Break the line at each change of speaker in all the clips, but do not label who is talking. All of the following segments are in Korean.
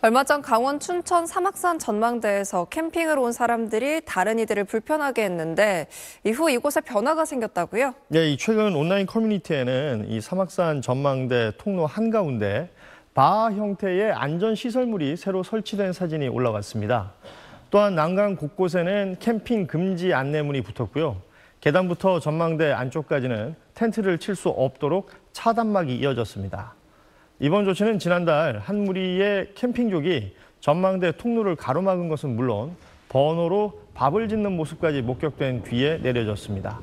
얼마 전 강원 춘천 사막산 전망대에서 캠핑을 온 사람들이 다른 이들을 불편하게 했는데 이후 이곳에 변화가 생겼다고요?
네, 이 최근 온라인 커뮤니티에는 이 사막산 전망대 통로 한가운데 바 형태의 안전시설물이 새로 설치된 사진이 올라왔습니다. 또한 난간 곳곳에는 캠핑 금지 안내문이 붙었고요. 계단부터 전망대 안쪽까지는 텐트를 칠 수 없도록 차단막이 이어졌습니다. 이번 조치는 지난달 한 무리의 캠핑족이 전망대 통로를 가로막은 것은 물론 번호로 밥을 짓는 모습까지 목격된 뒤에 내려졌습니다.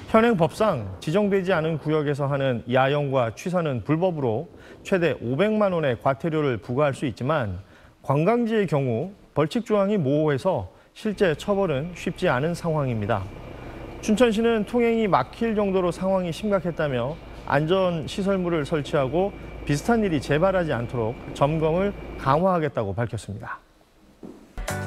현행 법상 지정되지 않은 구역에서 하는 야영과 취사는 불법으로 최대 500만 원의 과태료를 부과할 수 있지만 관광지의 경우 벌칙 조항이 모호해서 실제 처벌은 쉽지 않은 상황입니다. 춘천시는 통행이 막힐 정도로 상황이 심각했다며 안전시설물을 설치하고 비슷한 일이 재발하지 않도록 점검을 강화하겠다고 밝혔습니다.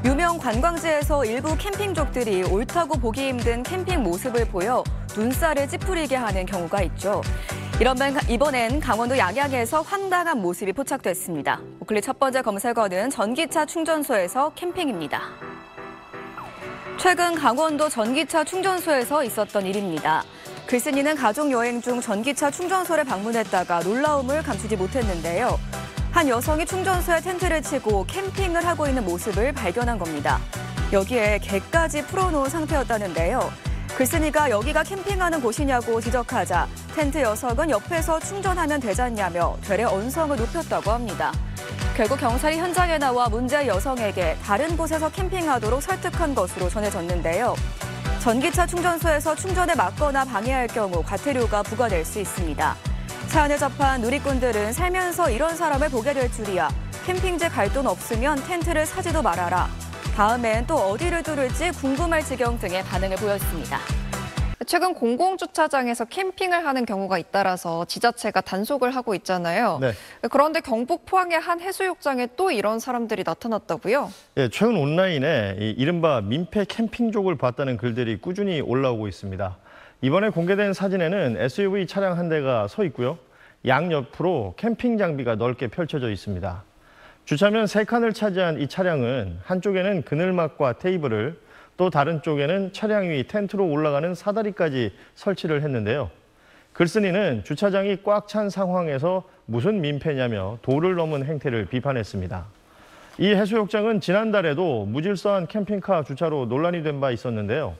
유명 관광지에서 일부 캠핑족들이 옳다고 보기 힘든 캠핑 모습을 보여 눈살을 찌푸리게 하는 경우가 있죠. 이번엔 강원도 양양에서 황당한 모습이 포착됐습니다. 오클릭 첫 번째 검색어는 전기차 충전소에서 캠핑입니다. 최근 강원도 전기차 충전소에서 있었던 일입니다. 글쓴이는 가족 여행 중 전기차 충전소를 방문했다가 놀라움을 감추지 못했는데요. 한 여성이 충전소에 텐트를 치고 캠핑을 하고 있는 모습을 발견한 겁니다. 여기에 개까지 풀어놓은 상태였다는데요. 글쓴이가 여기가 캠핑하는 곳이냐고 지적하자 텐트 여성은 옆에서 충전하면 되잖냐며 되레 언성을 높였다고 합니다. 결국 경찰이 현장에 나와 문제 여성에게 다른 곳에서 캠핑하도록 설득한 것으로 전해졌는데요. 전기차 충전소에서 충전을 막거나 방해할 경우 과태료가 부과될 수 있습니다. 사연을 접한 누리꾼들은 살면서 이런 사람을 보게 될 줄이야. 캠핑지 갈 돈 없으면 텐트를 사지도 말아라. 다음엔 또 어디를 두를지 궁금할 지경 등의 반응을 보였습니다.
최근 공공주차장에서 캠핑을 하는 경우가 잇따라서 지자체가 단속을 하고 있잖아요.
네.
그런데 경북 포항의 한 해수욕장에 또 이런 사람들이 나타났다고요?
네, 최근 온라인에 이른바 민폐 캠핑족을 봤다는 글들이 꾸준히 올라오고 있습니다. 이번에 공개된 사진에는 SUV 차량 한 대가 서 있고요. 양옆으로 캠핑 장비가 넓게 펼쳐져 있습니다. 주차면 3칸을 차지한 이 차량은 한쪽에는 그늘막과 테이블을 또 다른 쪽에는 차량 위 텐트로 올라가는 사다리까지 설치를 했는데요. 글쓴이는 주차장이 꽉 찬 상황에서 무슨 민폐냐며 도를 넘은 행태를 비판했습니다. 이 해수욕장은 지난달에도 무질서한 캠핑카 주차로 논란이 된 바 있었는데요.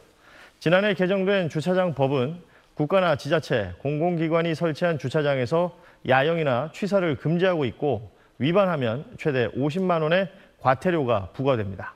지난해 개정된 주차장 법은 국가나 지자체, 공공기관이 설치한 주차장에서 야영이나 취사를 금지하고 있고 위반하면 최대 50만 원의 과태료가 부과됩니다.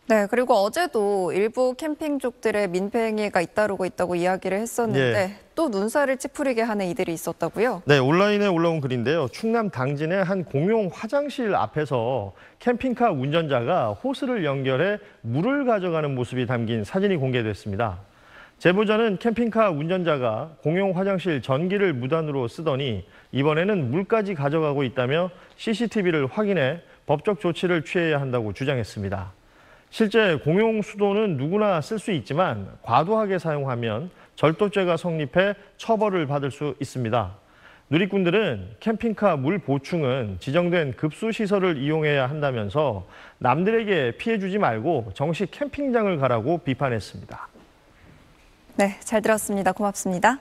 네, 그리고 어제도 일부 캠핑족들의 민폐 행위가 잇따르고 있다고 이야기를 했었는데 또 눈살을 찌푸리게 하는 이들이 있었다고요?
네, 온라인에 올라온 글인데요. 충남 당진의 한 공용 화장실 앞에서 캠핑카 운전자가 호스를 연결해 물을 가져가는 모습이 담긴 사진이 공개됐습니다. 제보자는 캠핑카 운전자가 공용 화장실 전기를 무단으로 쓰더니 이번에는 물까지 가져가고 있다며 CCTV를 확인해 법적 조치를 취해야 한다고 주장했습니다. 실제 공용 수도는 누구나 쓸 수 있지만 과도하게 사용하면 절도죄가 성립해 처벌을 받을 수 있습니다. 누리꾼들은 캠핑카 물 보충은 지정된 급수시설을 이용해야 한다면서 남들에게 피해 주지 말고 정식 캠핑장을 가라고 비판했습니다.
네, 잘 들었습니다. 고맙습니다.